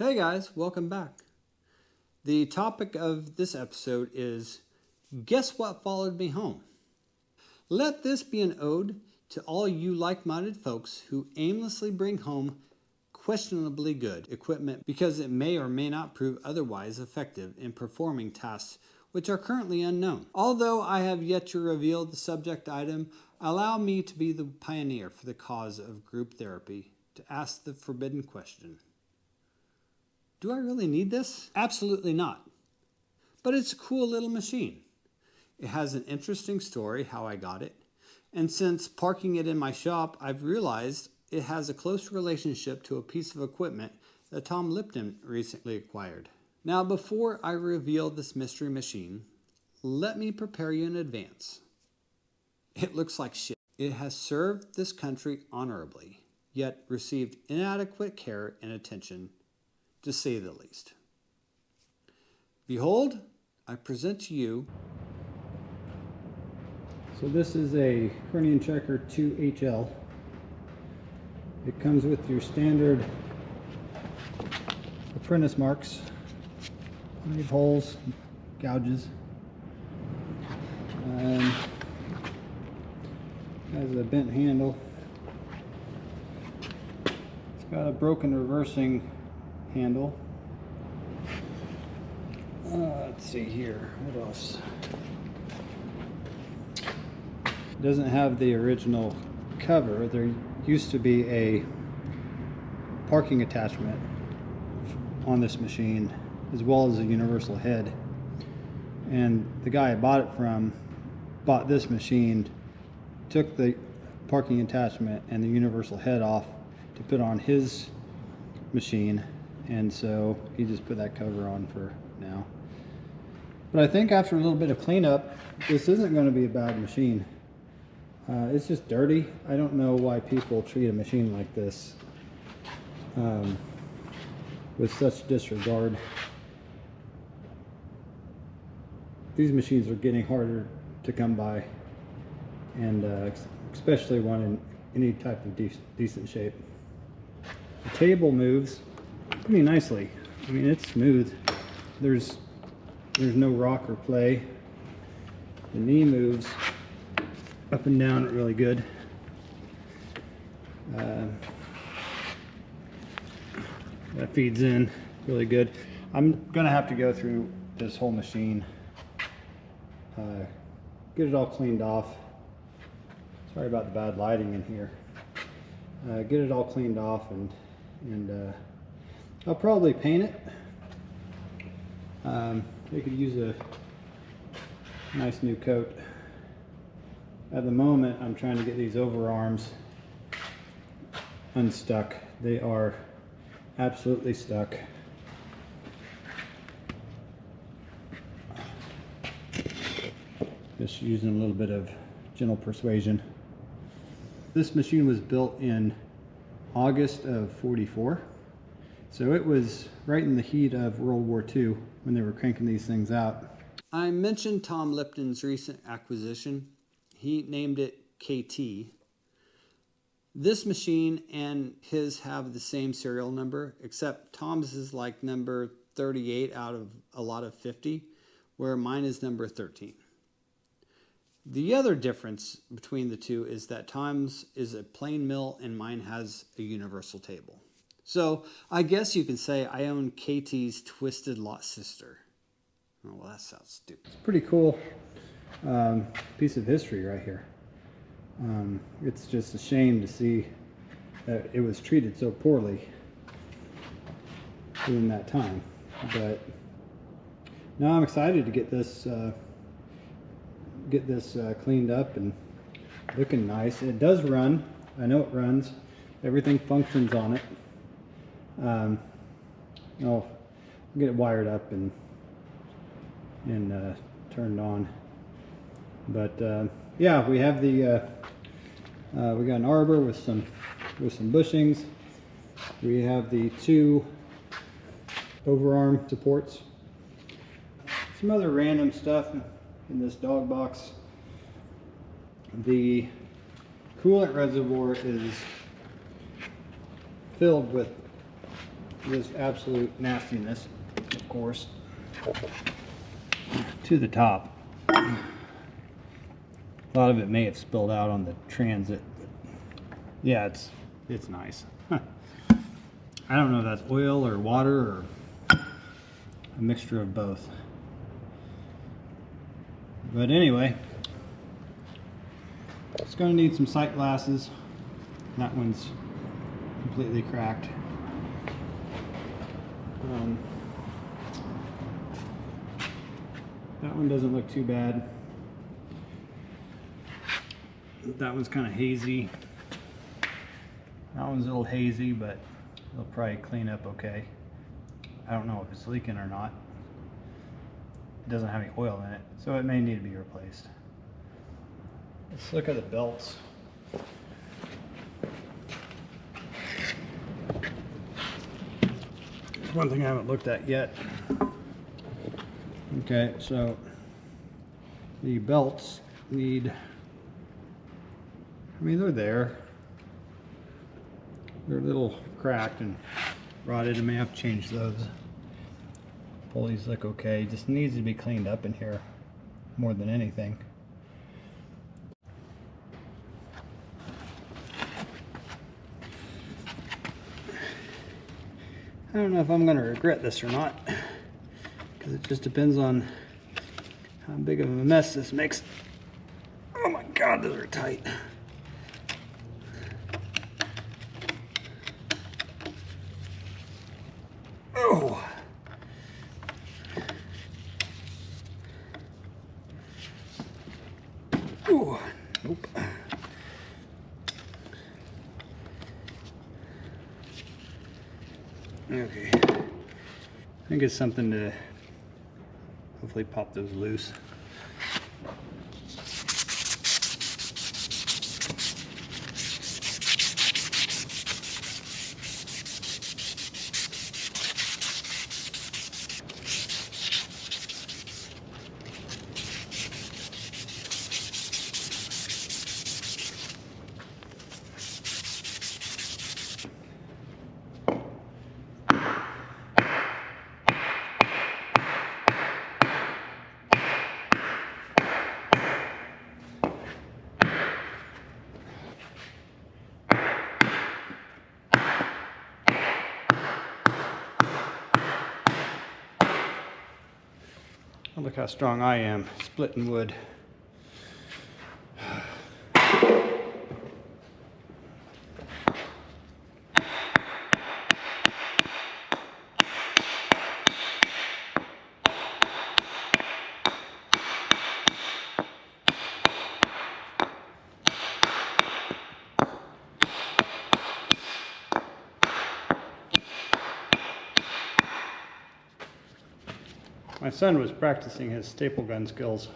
Hey guys, welcome back. The topic of this episode is Guess What Followed Me Home? Let this be an ode to all you like-minded folks who aimlessly bring home questionably good equipment because it may or may not prove otherwise effective in performing tasks which are currently unknown. Although I have yet to reveal the subject item, allow me to be the pioneer for the cause of group therapy to ask the forbidden question. Do I really need this? Absolutely not. But it's a cool little machine. It has an interesting story how I got it, and since parking it in my shop, I've realized it has a close relationship to a piece of equipment that Tom Lipton recently acquired. Now, before I reveal this mystery machine, let me prepare you in advance. It looks like shit. It has served this country honorably, yet received inadequate care and attention, to say the least. Behold, I present to you. So this is a Cornington Checker 2HL. It comes with your standard apprentice marks, plenty of holes, gouges, has a bent handle. It's got a broken reversing handle. Let's see here, what else? It doesn't have the original cover. There used to be a parking attachment on this machine as well as a universal head, and the guy I bought it from bought this machine, took the parking attachment and the universal head off to put on his machine, and so he just put that cover on for now. But I think after a little bit of cleanup, this isn't going to be a bad machine. It's just dirty. I don't know why people treat a machine like this with such disregard. These machines are getting harder to come by, and especially one in any type of decent shape. The table moves pretty nicely. I mean, it's smooth. There's no rock or play. The knee moves up and down really good. That feeds in really good. I'm gonna have to go through this whole machine, get it all cleaned off. Sorry about the bad lighting in here. Get it all cleaned off, and I'll probably paint it. They could use a nice new coat. At the moment, I'm trying to get these overarms unstuck. They are absolutely stuck. Just using a little bit of gentle persuasion. This machine was built in August of '44. So it was right in the heat of World War II when they were cranking these things out. I mentioned Tom Lipton's recent acquisition. He named it KT. This machine and his have the same serial number, except Tom's is like number 38 out of a lot of 50, where mine is number 13. The other difference between the two is that Tom's is a plain mill and mine has a universal table. So I guess you can say I own KT's twisted lot sister. Oh, well, that sounds stupid. It's pretty cool piece of history right here. It's just a shame to see that it was treated so poorly during that time. But now I'm excited to get this cleaned up and looking nice. It does run. I know it runs. Everything functions on it. I'll get it wired up and turned on. But yeah, we have the we got an arbor with some bushings. We have the two overarm supports. Some other random stuff in this dog box. The coolant reservoir is filled with this absolute nastiness, of course, to the top. A lot of it may have spilled out on the transit, but yeah, it's nice. I don't know if that's oil or water or a mixture of both. But anyway, it's going to need some sight glasses. That one's completely cracked. That one doesn't look too bad. That one's kind of hazy. That one's a little hazy, but it'll probably clean up okay. I don't know if it's leaking or not. It doesn't have any oil in it, so it may need to be replaced. Let's look at the belts. One thing I haven't looked at yet. Okay, so the belts need, I mean, they're there. They're a little cracked and rotted. I may have to change those. Pulleys look okay. Just needs to be cleaned up in here more than anything. I don't know if I'm going to regret this or not, because it just depends on how big of a mess this makes. Oh my God, those are tight. Oh. Ooh. Nope. Okay. I think it's something to hopefully pop those loose. Look how strong I am, splitting wood. My son was practicing his staple gun skills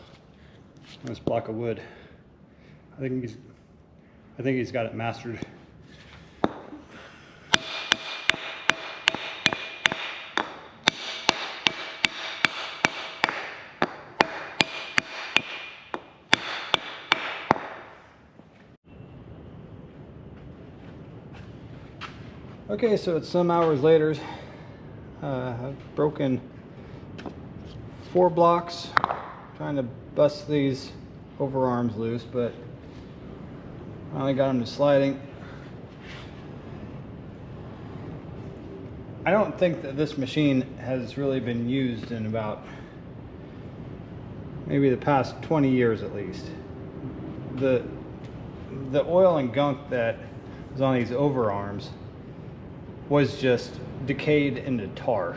on this block of wood. I think he's got it mastered. Okay, so it's some hours later. I've broken 4 blocks trying to bust these overarms loose, but finally got them to sliding. I don't think that this machine has really been used in about maybe the past 20 years at least. The oil and gunk that was on these overarms was just decayed into tar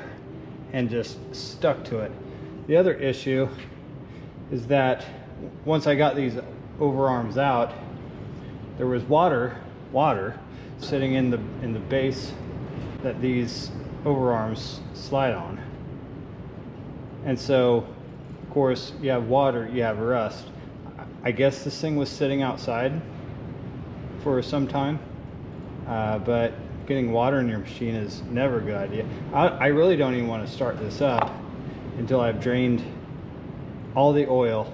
and just stuck to it. The other issue is that once I got these overarms out, there was water sitting in the base that these overarms slide on. And so, of course, you have water, you have rust. I guess this thing was sitting outside for some time, but getting water in your machine is never a good idea. I really don't even want to start this up until I've drained all the oil.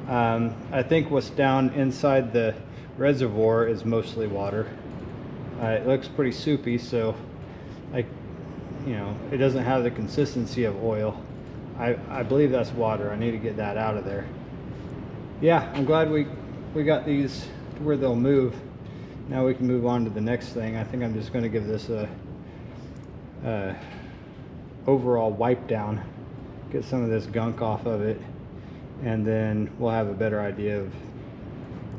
I think what's down inside the reservoir is mostly water. It looks pretty soupy, so you know, it doesn't have the consistency of oil. I believe that's water. I need to get that out of there. Yeah, I'm glad we got these to where they'll move. Now we can move on to the next thing. I think I'm just going to give this a overall wipe down, get some of this gunk off of it, and then we'll have a better idea of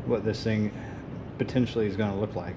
what this thing potentially is going to look like.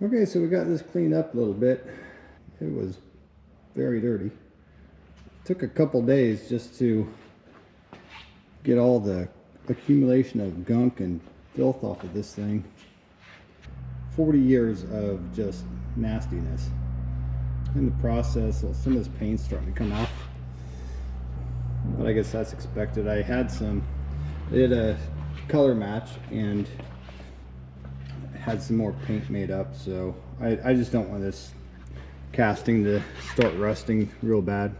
Okay, so we got this cleaned up a little bit. It was very dirty. Took a couple days just to get all the accumulation of gunk and filth off of this thing. 40 years of just nastiness. In the process, some of this paint's starting to come off, but I guess that's expected. I did a color match and had some more paint made up, so I just don't want this casting to start rusting real bad.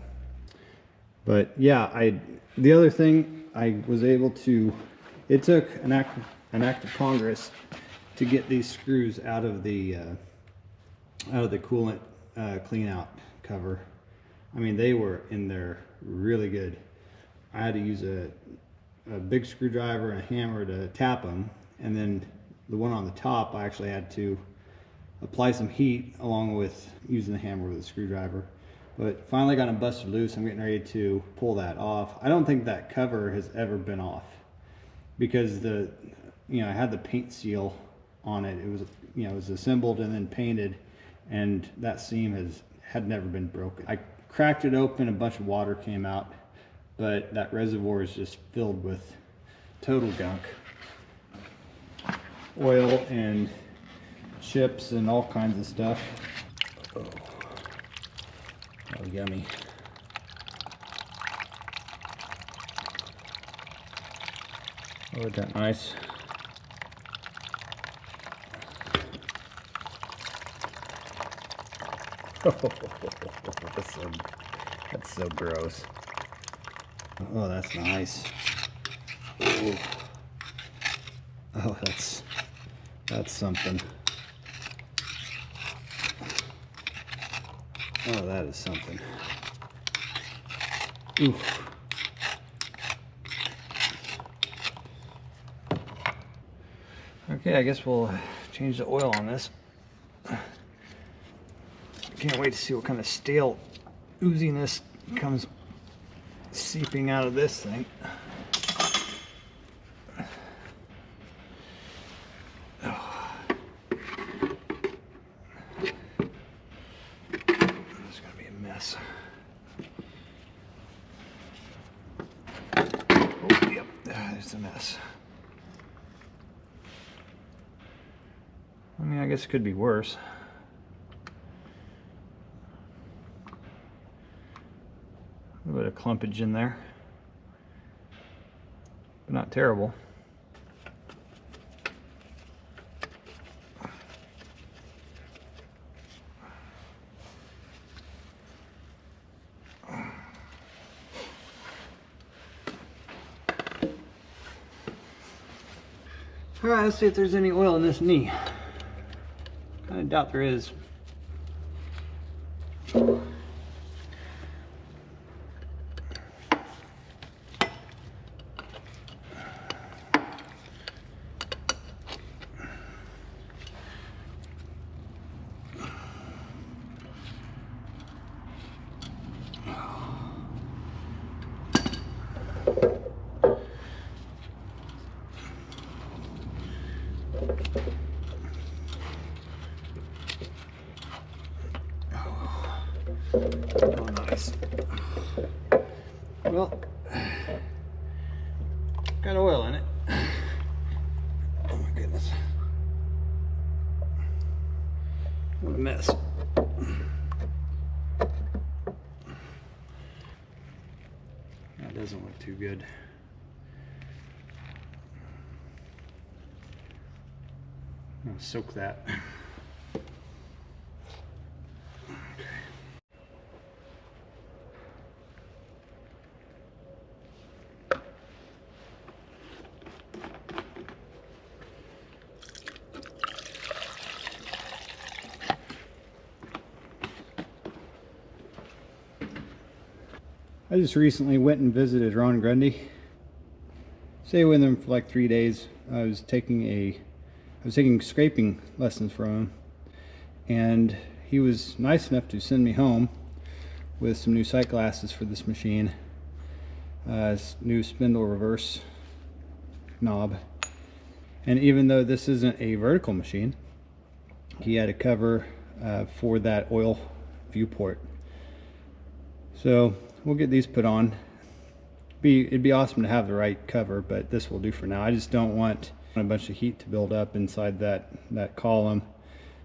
But yeah, the other thing I was able to, it took an act of Congress to get these screws out of the coolant clean out cover. I mean, they were in there really good. I had to use a big screwdriver and a hammer to tap them, and then the one on the top I actually had to apply some heat along with using the hammer with a screwdriver. But finally got them busted loose. I'm getting ready to pull that off. I don't think that cover has ever been off, because I had the paint seal on it. It was, it was assembled and then painted, and that seam had never been broken. I cracked it open, a bunch of water came out, but that reservoir is just filled with total gunk. Oil and chips and all kinds of stuff. Oh, yummy. Oh, isn't that nice? That's so gross. Oh, that's nice. Ooh. Oh, that's something. Oh, that is something. Oof. Okay, I guess we'll change the oil on this. Can't wait to see what kind of stale ooziness comes seeping out of this thing. A mess. I mean, I guess it could be worse. A little bit of clumpage in there, but not terrible. All right, let's see if there's any oil in this knee. Kind of doubt there is. Oh, nice. Well, got oil in it. Oh my goodness. What a mess. That doesn't look too good. I'm gonna soak that. I just recently went and visited Ron Grundy. Stayed with him for like 3 days. I was taking scraping lessons from him, and he was nice enough to send me home with some new sight glasses for this machine. New spindle reverse knob, and even though this isn't a vertical machine, he had a cover for that oil viewport. So we'll get these put on. It'd be awesome to have the right cover, but this will do for now. I just don't want a bunch of heat to build up inside that column,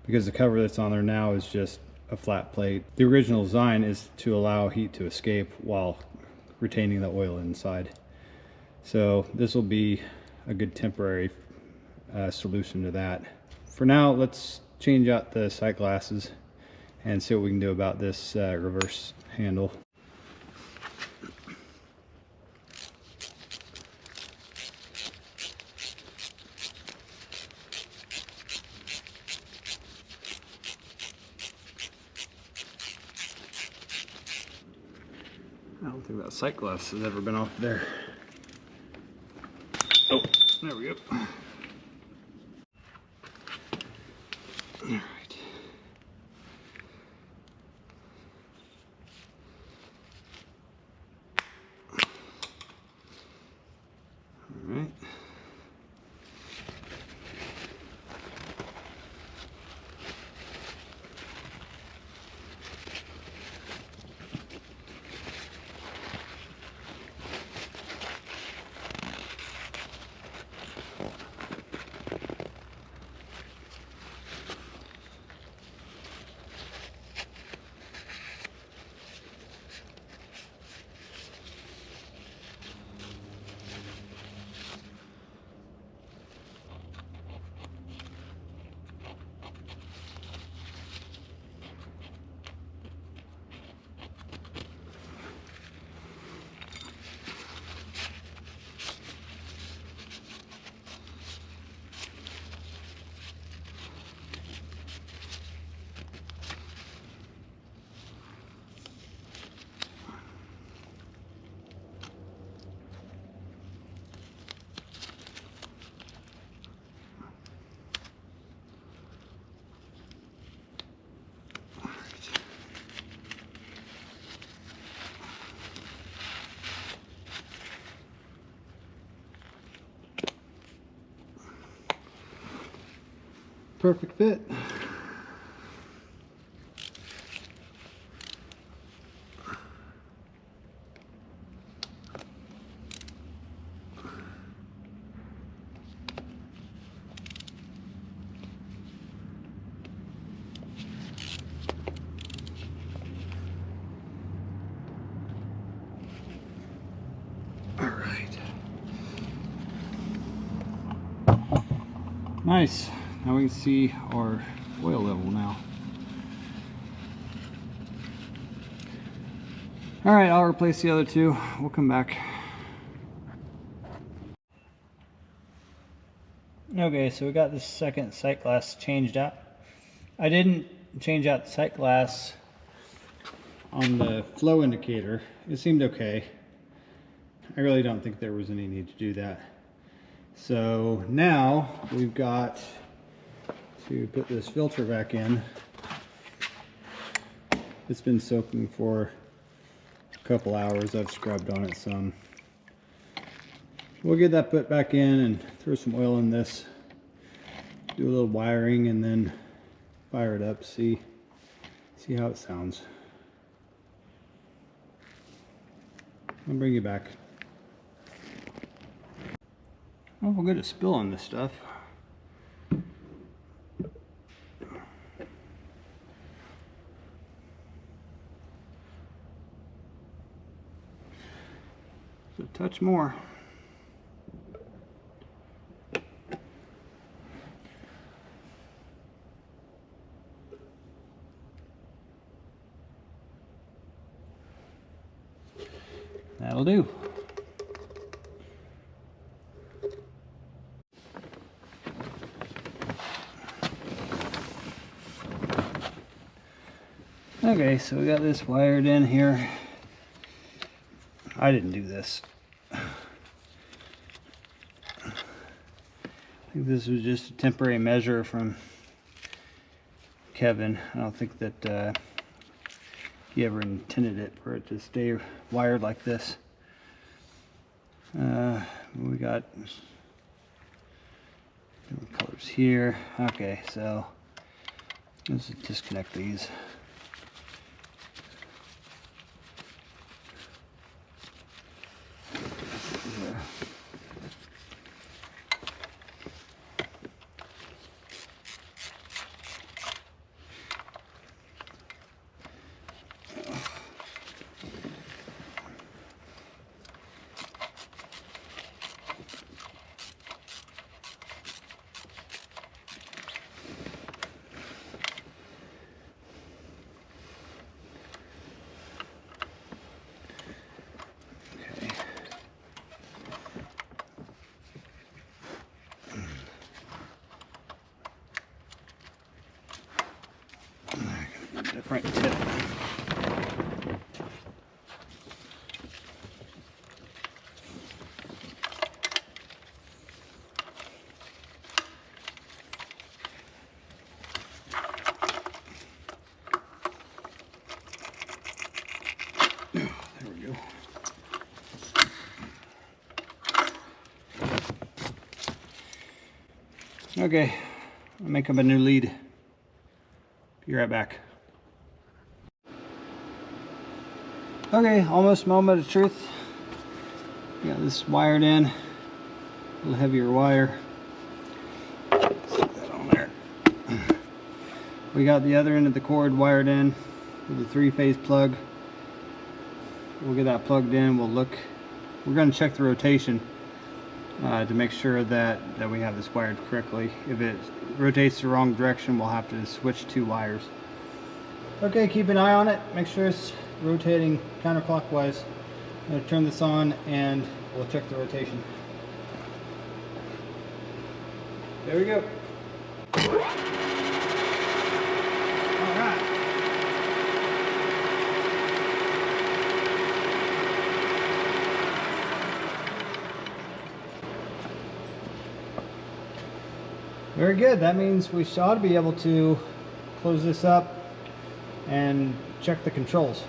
because the cover that's on there now is just a flat plate. The original design is to allow heat to escape while retaining the oil inside. So this will be a good temporary solution to that. For now, let's change out the sight glasses and see what we can do about this reverse handle. I don't think that sight glass has ever been off there. Oh, there we go. All right. All right. Perfect fit. All right. Nice. Now we can see our oil level now. All right, I'll replace the other two. We'll come back. Okay, so we got this second sight glass changed out. I didn't change out the sight glass on the flow indicator. It seemed okay. I really don't think there was any need to do that. So now we've got to put this filter back in. It's been soaking for a couple hours. I've scrubbed on it some. We'll get that put back in and throw some oil in this. do a little wiring and then fire it up, see how it sounds. I'll bring you back. Oh, we'll get a spill on this stuff. Just a touch more. That'll do. Okay, so we got this wired in here. I didn't do this. I think this was just a temporary measure from Kevin. I don't think that he ever intended it for it to stay wired like this. We got different colors here. Okay, so let's disconnect these. Different tip. There we go. Okay, I'll make up a new lead. Be right back. Okay, almost moment of truth. Got this wired in, a little heavier wire. Stick that on there. We got the other end of the cord wired in with a 3-phase plug. We'll get that plugged in. We're going to check the rotation to make sure that we have this wired correctly. If it rotates the wrong direction, we'll have to switch 2 wires. Okay, keep an eye on it. Make sure it's rotating counterclockwise. I'm going to turn this on and we'll check the rotation. There we go. Alright. Very good. That means we ought to be able to close this up and check the controls.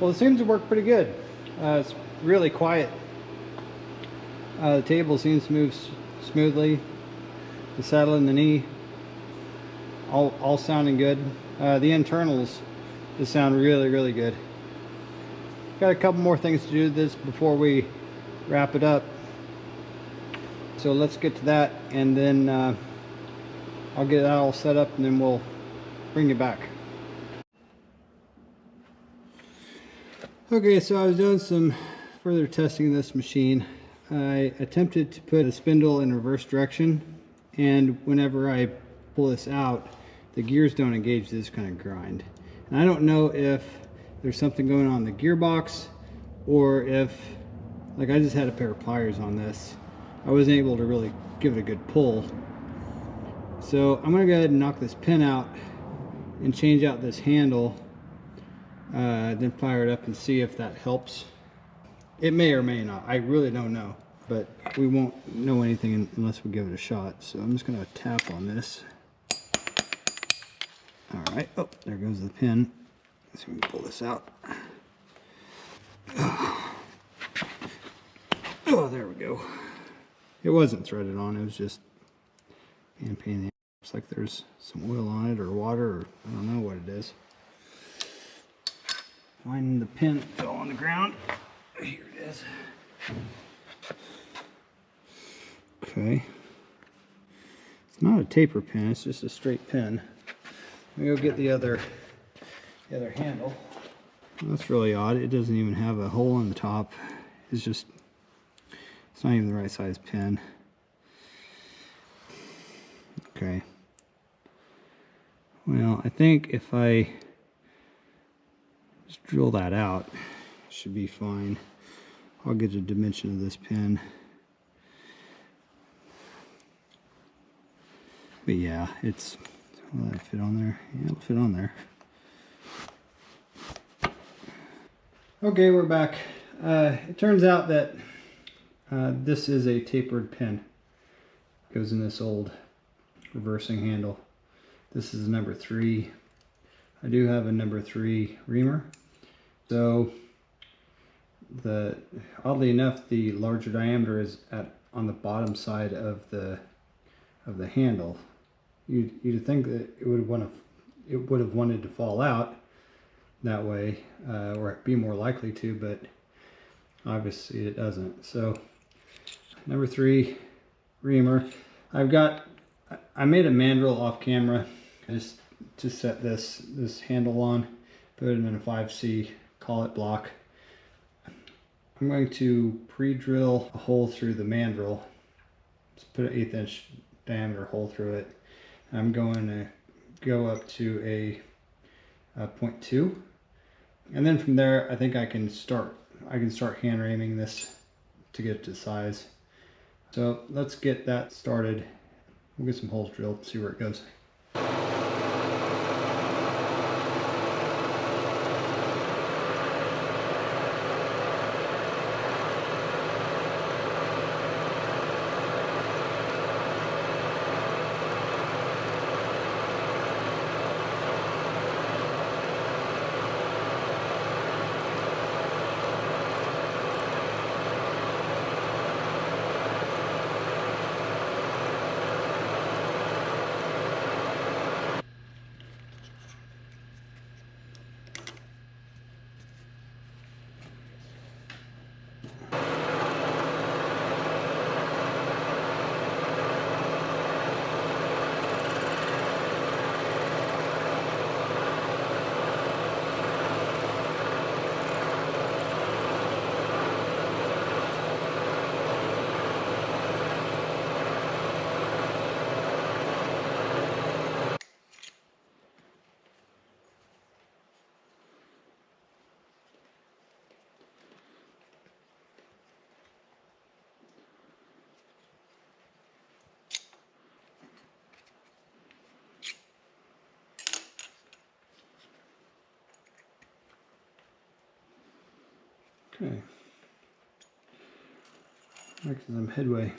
Well, it seems to work pretty good. It's really quiet. The table seems to move smoothly. The saddle and the knee, all sounding good. The internals just sound really, really good. Got a couple more things to do to this before we wrap it up. So let's get to that, and then I'll get that all set up, and then we'll bring you back. Okay, so I was doing some further testing of this machine. I attempted to put a spindle in reverse direction, and whenever I pull this out, the gears don't engage this kind of grind. And I don't know if there's something going on in the gearbox, or if, like, I just had a pair of pliers on this. I wasn't able to really give it a good pull. So I'm gonna go ahead and knock this pin out and change out this handle, then fire it up and see if that helps. It may or may not. I really don't know, but we won't know anything unless we give it a shot. So I'm just gonna tap on this. All right, oh, there goes the pin. Let's see if we can pull this out. Oh, there we go. It wasn't threaded on, it was just pain in the ass. Looks like there's some oil on it, or water, or I don't know what it is. Finding the pin that fell on the ground. Here it is. Okay. It's not a taper pin, it's just a straight pin. Let me go get the other handle. That's really odd. It doesn't even have a hole in the top. It's not even the right size pin. Okay. Well, I think if I just drill that out, it should be fine. I'll get a dimension of this pin. But yeah, will that fit on there? Yeah, it'll fit on there. Okay, we're back. It turns out that this is a tapered pin. It goes in this old reversing handle. This is number 3. I do have a number 3 reamer. So oddly enough, the larger diameter is on the bottom side of the handle. You'd think that it would have wanted to fall out that way, or be more likely to, but obviously it doesn't. So number 3 reamer. I made a mandrel off camera just to set this handle on. Put it in a 5C collet block. I'm going to pre-drill a hole through the mandrel. Just put an 1/8 inch diameter hole through it. I'm going to go up to a 0.2, and then from there I think I can start hand ramming this to get it to size. So let's get that started. We'll get some holes drilled, see where it goes. Okay, making some headway.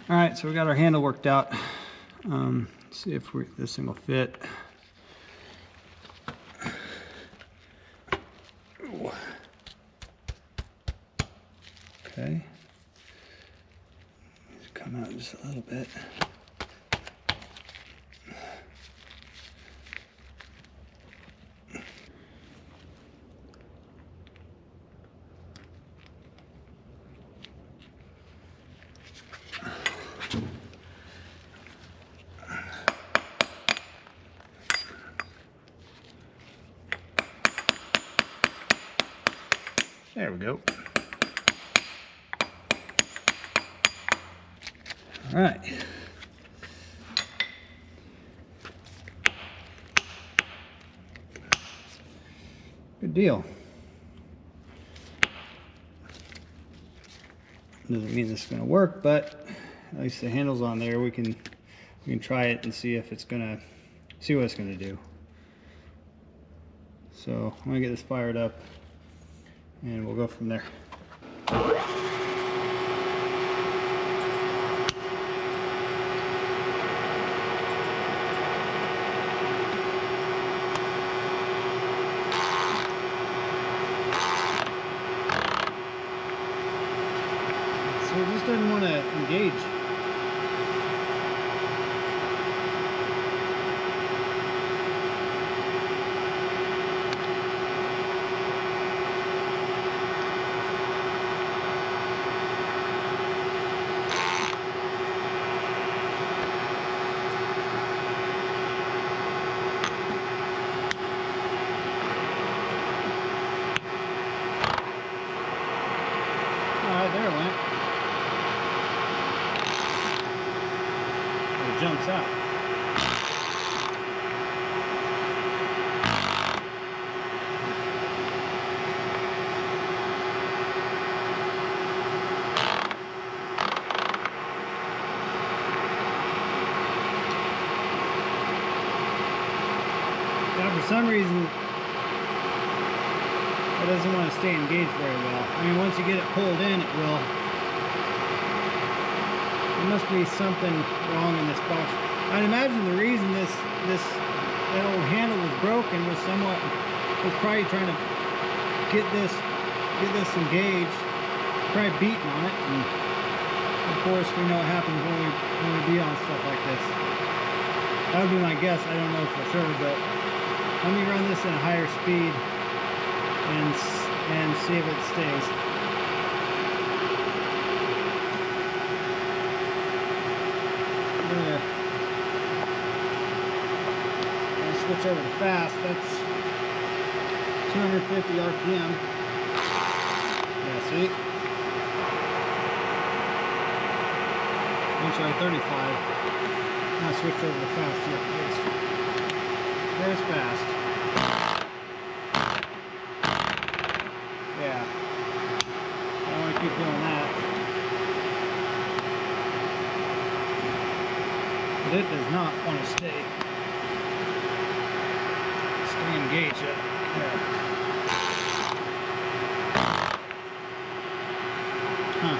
All right, so we got our handle worked out. See if this thing will fit. Ooh. Okay. Just come out just a little bit. There we go. All right. Good deal. Doesn't mean this is going to work, but at least the handle's on there. We can try it and see if it's going to what it's going to do. So I'm going to get this fired up, and we'll go from there. So it just doesn't want to engage. There it went. It jumps out. Now, for some reason, it doesn't want to stay engaged very well. I mean, once you get it pulled in, it will. There must be something wrong in this box. I'd imagine the reason that old handle was broken was probably trying to get this engaged, probably beating on it. And of course, we know what happens when we beat on stuff like this. That would be my guess. I don't know for sure, but let me run this at a higher speed and see if it stays. I'm gonna switch over to fast. That's 250 RPM. Yeah, see? Actually 35. I'm gonna switch over to fast here. There's fast. Yeah, I don't want to keep doing that. But it does not want to stay engaged yet. There. Huh.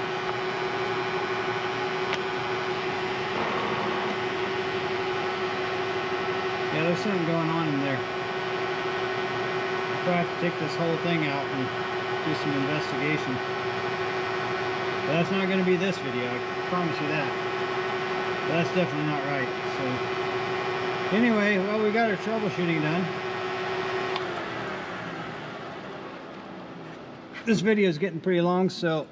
Yeah, there's something going on in there. I'll probably have to take this whole thing out and do some investigation. But that's not going to be this video, I promise you that. But that's definitely not right. So anyway, well, we got our troubleshooting done. This video is getting pretty long, so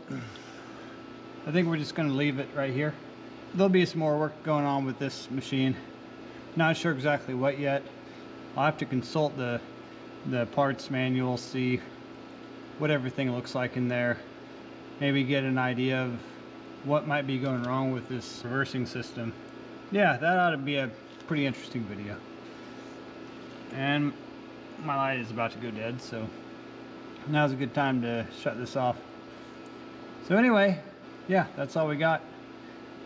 I think we're just going to leave it right here. There'll be some more work going on with this machine. Not sure exactly what yet. I'll have to consult the parts manual, see what everything looks like in there. Maybe get an idea of what might be going wrong with this reversing system. Yeah, that ought to be a pretty interesting video. And my light is about to go dead, so now's a good time to shut this off. So anyway, yeah, that's all we got.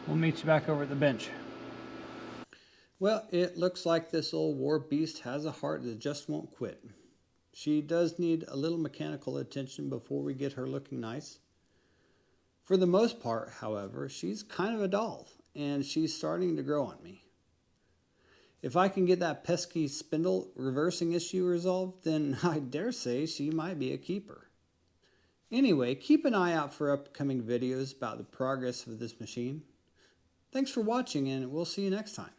We'll meet you back over at the bench. Well, it looks like this old war beast has a heart that just won't quit. She does need a little mechanical attention before we get her looking nice. For the most part, however, she's kind of a doll, and she's starting to grow on me. If I can get that pesky spindle reversing issue resolved, then I dare say she might be a keeper. Anyway, keep an eye out for upcoming videos about the progress of this machine. Thanks for watching, and we'll see you next time.